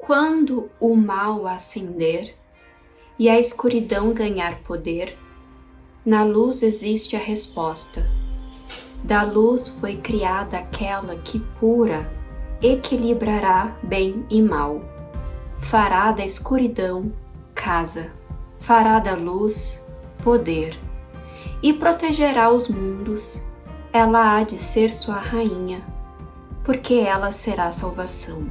Quando o mal ascender e a escuridão ganhar poder, na luz existe a resposta. Da luz foi criada aquela que pura equilibrará bem e mal. Fará da escuridão casa, fará da luz poder e protegerá os mundos. Ela há de ser sua rainha, porque ela será salvação.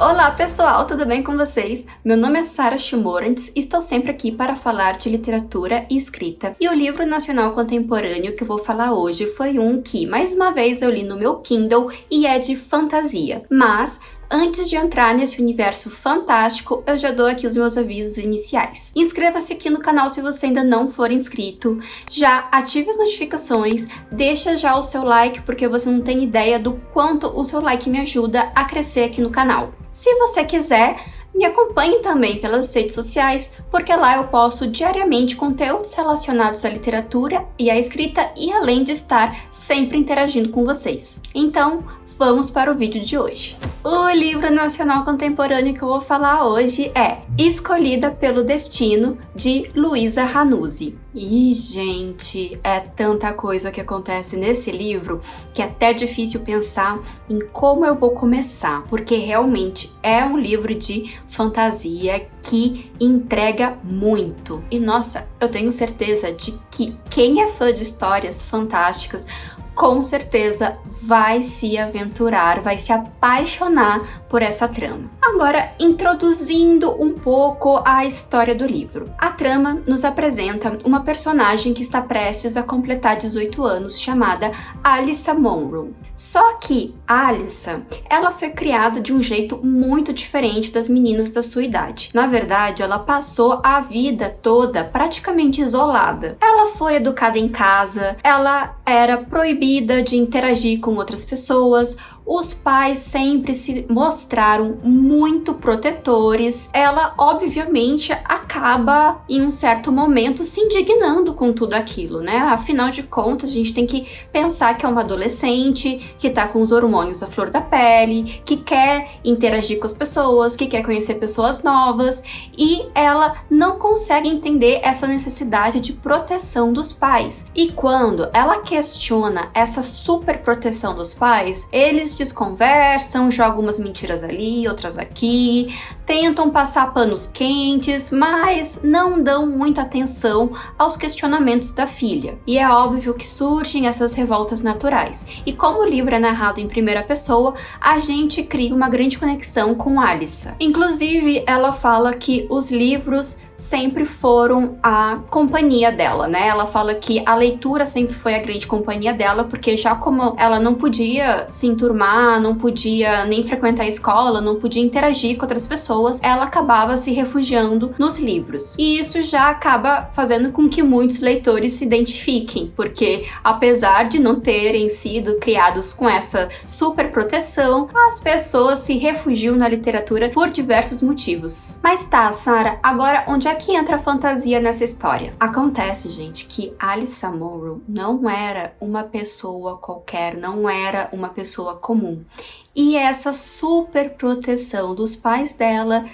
Olá pessoal, tudo bem com vocês? Meu nome é Sara Shimorantes e estou sempre aqui para falar de literatura e escrita. E o livro nacional contemporâneo que eu vou falar hoje foi um que, mais uma vez, eu li no meu Kindle e é de fantasia. Mas antes de entrar nesse universo fantástico, eu já dou aqui os meus avisos iniciais. Inscreva-se aqui no canal se você ainda não for inscrito, já ative as notificações, deixa já o seu like porque você não tem ideia do quanto o seu like me ajuda a crescer aqui no canal. Se você quiser, me acompanhe também pelas redes sociais, porque lá eu posto diariamente conteúdos relacionados à literatura e à escrita e além de estar sempre interagindo com vocês. Então, vamos para o vídeo de hoje. O livro nacional contemporâneo que eu vou falar hoje é Escolhida pelo Destino, de Luisa Ranuzzi. E, gente, é tanta coisa que acontece nesse livro que é até difícil pensar em como eu vou começar, porque realmente é um livro de fantasia que entrega muito. E, nossa, eu tenho certeza de que quem é fã de histórias fantásticas com certeza vai se aventurar, vai se apaixonar por essa trama. Agora, introduzindo um pouco a história do livro. A trama nos apresenta uma personagem que está prestes a completar 18 anos, chamada Alyssa Monroe. Só que Alyssa, ela foi criada de um jeito muito diferente das meninas da sua idade. Na verdade, ela passou a vida toda praticamente isolada. Ela foi educada em casa, ela era proibida de interagir com outras pessoas, os pais sempre se mostraram muito protetores. Ela, obviamente, acaba em um certo momento se indignando com tudo aquilo, né? Afinal de contas, a gente tem que pensar que é uma adolescente, que tá com os hormônios à flor da pele, que quer interagir com as pessoas, que quer conhecer pessoas novas, e ela não consegue entender essa necessidade de proteção dos pais. E quando ela questiona essa super proteção dos pais, eles desconversam, jogam umas mentiras ali, outras aqui, tentam passar panos quentes, mas não dão muita atenção aos questionamentos da filha. E é óbvio que surgem essas revoltas naturais. E como o livro é narrado em primeira pessoa, a gente cria uma grande conexão com Alyssa. Inclusive, ela fala que os livros sempre foram a companhia dela, né? Ela fala que a leitura sempre foi a grande companhia dela, porque já como ela não podia se enturmar, não podia nem frequentar a escola, não podia interagir com outras pessoas, ela acabava se refugiando nos livros. E isso já acaba fazendo com que muitos leitores se identifiquem, porque apesar de não terem sido criados com essa super proteção, as pessoas se refugiam na literatura por diversos motivos. Mas tá, Sara, agora onde é que entra a fantasia nessa história? Acontece, gente, que Alyssa Monroe não era uma pessoa qualquer, não era uma pessoa comum. E essa super proteção dos pais dela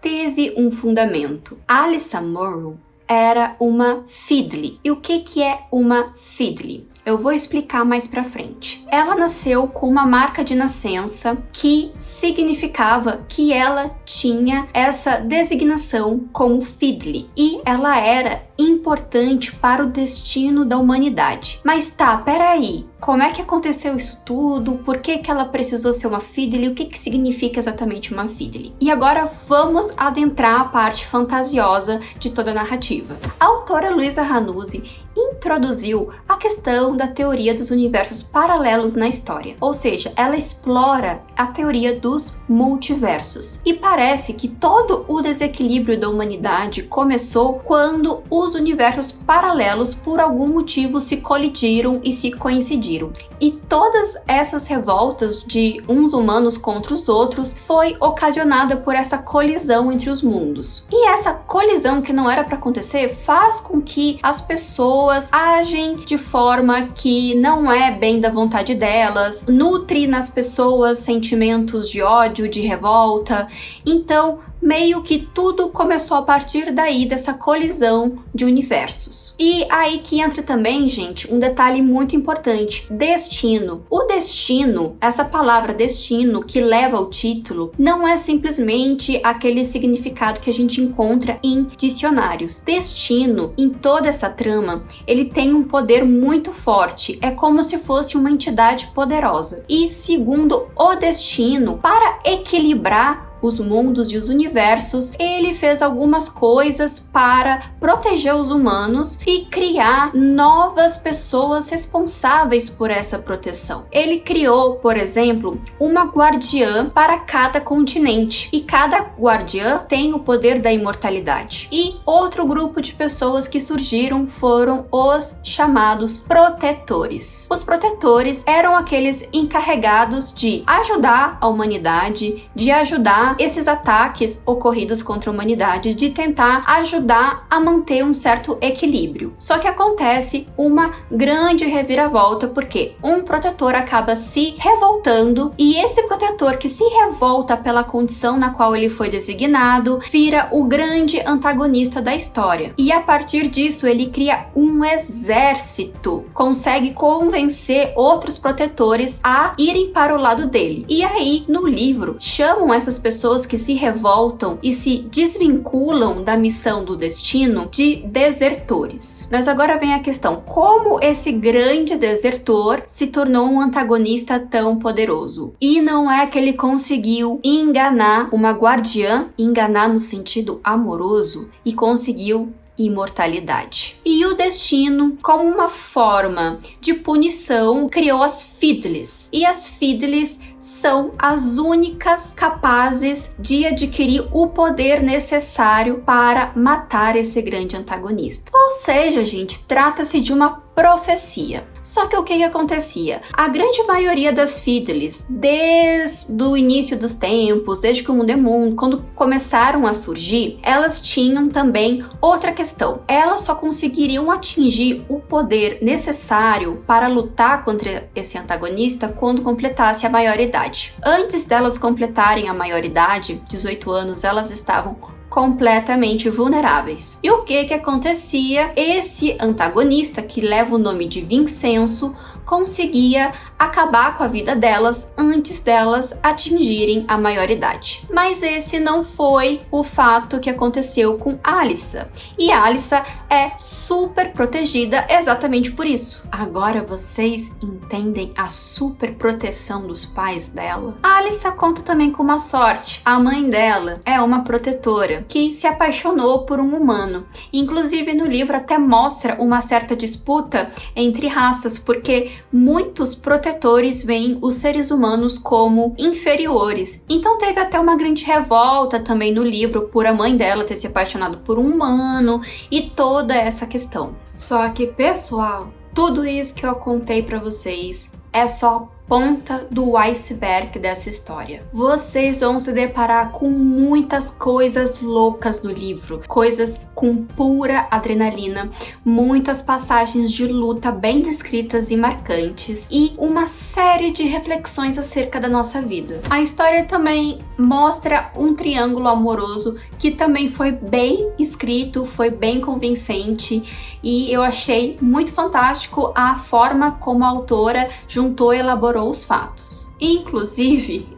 teve um fundamento. Alyssa Monroe era uma Fiddly. E o que é uma Fiddly? Eu vou explicar mais pra frente. Ela nasceu com uma marca de nascença que significava que ela tinha essa designação como Fiddly e ela era importante para o destino da humanidade. Mas tá, peraí, como é que aconteceu isso tudo? Por que ela precisou ser uma Fiddly? O que significa exatamente uma Fiddly? E agora vamos adentrar a parte fantasiosa de toda a narrativa. A autora Luisa Ranuzzi introduziu a questão da teoria dos universos paralelos na história, ou seja, ela explora a teoria dos multiversos. E parece que todo o desequilíbrio da humanidade começou quando os universos paralelos por algum motivo se colidiram e se coincidiram. E todas essas revoltas de uns humanos contra os outros foi ocasionada por essa colisão entre os mundos. E essa colisão que não era para acontecer faz com que as pessoas agem de forma que não é bem da vontade delas, nutre nas pessoas sentimentos de ódio, de revolta. Então, meio que tudo começou a partir daí, dessa colisão de universos. E aí que entra também, gente, um detalhe muito importante: destino. O destino, essa palavra destino que leva o título, não é simplesmente aquele significado que a gente encontra em dicionários. Destino, em toda essa trama, ele tem um poder muito forte, é como se fosse uma entidade poderosa. E segundo o destino, para equilibrar os mundos e os universos, ele fez algumas coisas para proteger os humanos e criar novas pessoas responsáveis por essa proteção. Ele criou, por exemplo, uma guardiã para cada continente, e cada guardiã tem o poder da imortalidade. E outro grupo de pessoas que surgiram foram os chamados protetores. Os protetores eram aqueles encarregados de ajudar a humanidade, de ajudar esses ataques ocorridos contra a humanidade, de tentar ajudar a manter um certo equilíbrio. Só que acontece uma grande reviravolta, porque um protetor acaba se revoltando, e esse protetor que se revolta pela condição na qual ele foi designado vira o grande antagonista da história. E a partir disso ele cria um exército, consegue convencer outros protetores a irem para o lado dele. E aí, no livro, chamam essas pessoas que se revoltam e se desvinculam da missão do destino de desertores. Mas agora vem a questão: como esse grande desertor se tornou um antagonista tão poderoso? E não é que ele conseguiu enganar uma guardiã, enganar no sentido amoroso, e conseguiu imortalidade. E o destino, como uma forma de punição, criou as Fiddles. E as Fiddles são as únicas capazes de adquirir o poder necessário para matar esse grande antagonista. Ou seja, gente, trata-se de uma profecia. Só que o que acontecia? A grande maioria das Fiddles, desde o início dos tempos, desde que o mundo é mundo, quando começaram a surgir, elas tinham também outra questão. Elas só conseguiriam atingir o poder necessário para lutar contra esse antagonista quando completasse a maioridade. Antes delas completarem a maioridade, 18 anos, elas estavam completamente vulneráveis. E o que acontecia? Esse antagonista, que leva o nome de Vincenzo, conseguia acabar com a vida delas antes delas atingirem a maioridade. Mas esse não foi o fato que aconteceu com Alyssa. E Alyssa é super protegida exatamente por isso. Agora vocês entendem a super proteção dos pais dela? A Alyssa conta também com uma sorte. A mãe dela é uma protetora que se apaixonou por um humano. Inclusive no livro até mostra uma certa disputa entre raças, porque muitos protetores veem os seres humanos como inferiores. Então teve até uma grande revolta também no livro por a mãe dela ter se apaixonado por um humano e toda essa questão. Só que, pessoal, tudo isso que eu contei pra vocês é só ponta do iceberg dessa história. Vocês vão se deparar com muitas coisas loucas no livro, coisas com pura adrenalina, muitas passagens de luta bem descritas e marcantes, e uma série de reflexões acerca da nossa vida. A história também mostra um triângulo amoroso que também foi bem escrito, foi bem convincente, e eu achei muito fantástico a forma como a autora juntou e elaborou os fatos. Inclusive,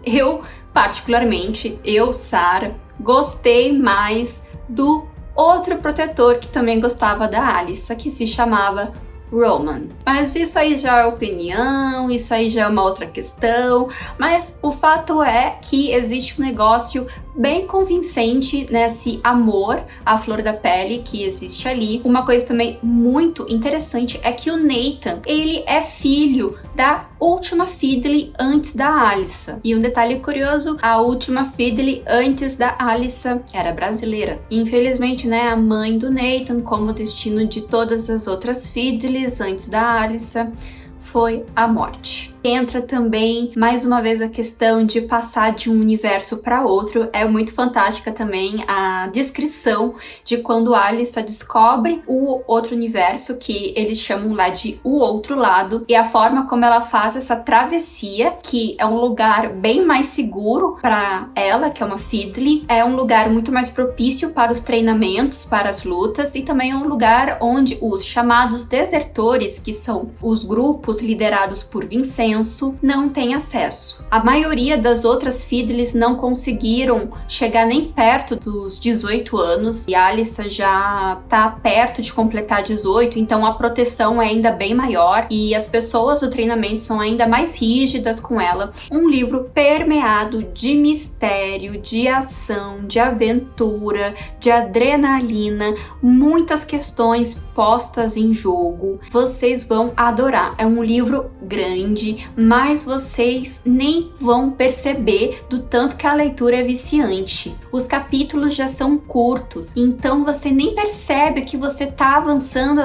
particularmente, Sara, gostei mais do outro protetor que também gostava da Alyssa, que se chamava Roman. Mas isso aí já é opinião, isso aí já é uma outra questão, mas o fato é que existe um negócio bem convincente nesse amor à flor da pele que existe ali. Uma coisa também muito interessante é que o Nathan, ele é filho da última Fiddle antes da Alyssa. E um detalhe curioso, a última Fiddle antes da Alyssa era brasileira. Infelizmente, né, a mãe do Nathan, como o destino de todas as outras Fiddles antes da Alyssa, foi a morte. Entra também, mais uma vez, a questão de passar de um universo para outro. É muito fantástica também a descrição de quando a Alyssa descobre o outro universo, que eles chamam lá de o outro lado, e a forma como ela faz essa travessia, que é um lugar bem mais seguro para ela, que é uma Fiddly, é um lugar muito mais propício para os treinamentos, para as lutas, e também é um lugar onde os chamados desertores, que são os grupos liderados por Vincenzo, não têm acesso. A maioria das outras Fiddlys não conseguiram chegar nem perto dos 18 anos, e a Alyssa já tá perto de completar 18, então a proteção é ainda bem maior e as pessoas do treinamento são ainda mais rígidas com ela. Um livro permeado de mistério, de ação, de aventura, de adrenalina, muitas questões postas em jogo. Vocês vão adorar. É um livro grande, mas vocês nem vão perceber do tanto que a leitura é viciante. Os capítulos já são curtos, então você nem percebe que você tá avançando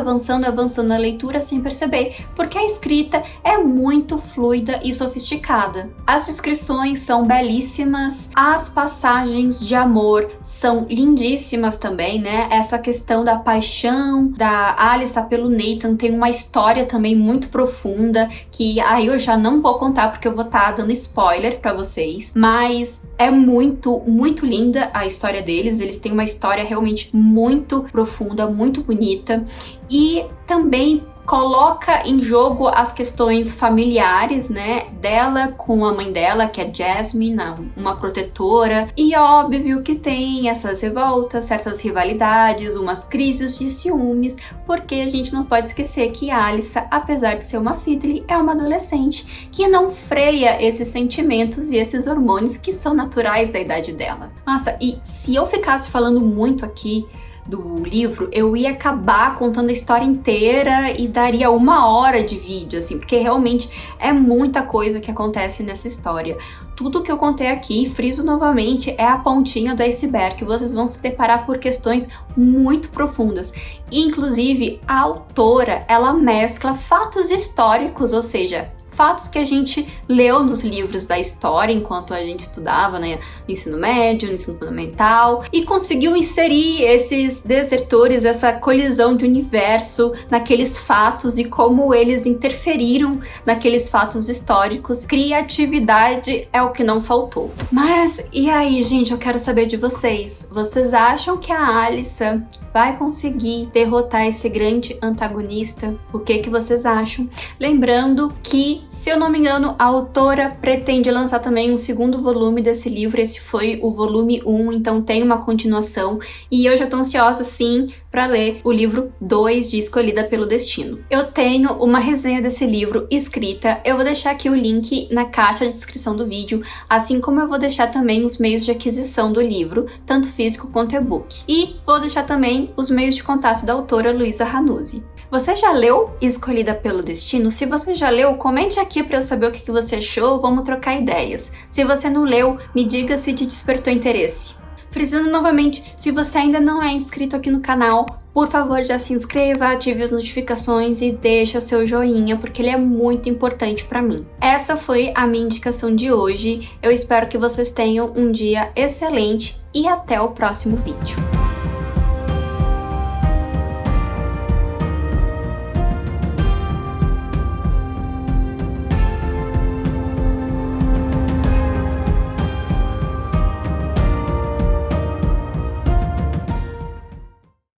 na leitura sem perceber, porque a escrita é muito fluida e sofisticada. As descrições são belíssimas, as passagens de amor são lindíssimas também, né? Essa questão da paixão da Alyssa pelo Nathan tem uma história também muito profunda, que aí eu já não vou contar porque eu vou estar dando spoiler pra vocês, mas é muito, muito linda a história deles. Eles têm uma história realmente muito profunda, muito bonita, e também coloca em jogo as questões familiares, né, dela com a mãe dela, que é Jasmine, uma protetora, e óbvio que tem essas revoltas, certas rivalidades, umas crises de ciúmes, porque a gente não pode esquecer que a Alyssa, apesar de ser uma Fiddly, é uma adolescente que não freia esses sentimentos e esses hormônios que são naturais da idade dela. Nossa, e se eu ficasse falando muito aqui do livro, eu ia acabar contando a história inteira e daria 1 hora de vídeo, assim, porque realmente é muita coisa que acontece nessa história. Tudo que eu contei aqui, friso novamente, é a pontinha do iceberg. Vocês vão se deparar por questões muito profundas. Inclusive, a autora, ela mescla fatos históricos, ou seja, fatos que a gente leu nos livros da história enquanto a gente estudava, né, no ensino médio, no ensino fundamental, e conseguiu inserir esses desertores, essa colisão de universo naqueles fatos e como eles interferiram naqueles fatos históricos. Criatividade é o que não faltou. Mas e aí, gente, eu quero saber de vocês. Vocês acham que a Alyssa vai conseguir derrotar esse grande antagonista? O que vocês acham? Lembrando que, se eu não me engano, a autora pretende lançar também um 2º volume desse livro. Esse foi o volume 1, então tem uma continuação, e eu já tô ansiosa, sim, para ler o livro 2 de Escolhida pelo Destino. Eu tenho uma resenha desse livro escrita, eu vou deixar aqui o link na caixa de descrição do vídeo, assim como eu vou deixar também os meios de aquisição do livro, tanto físico quanto e-book. E vou deixar também os meios de contato da autora Luísa Ranuzzi. Você já leu Escolhida pelo Destino? Se você já leu, comente aqui para eu saber o que você achou, vamos trocar ideias. Se você não leu, me diga se te despertou interesse. Frisando novamente, se você ainda não é inscrito aqui no canal, por favor, já se inscreva, ative as notificações e deixa seu joinha, porque ele é muito importante para mim. Essa foi a minha indicação de hoje. Eu espero que vocês tenham um dia excelente e até o próximo vídeo.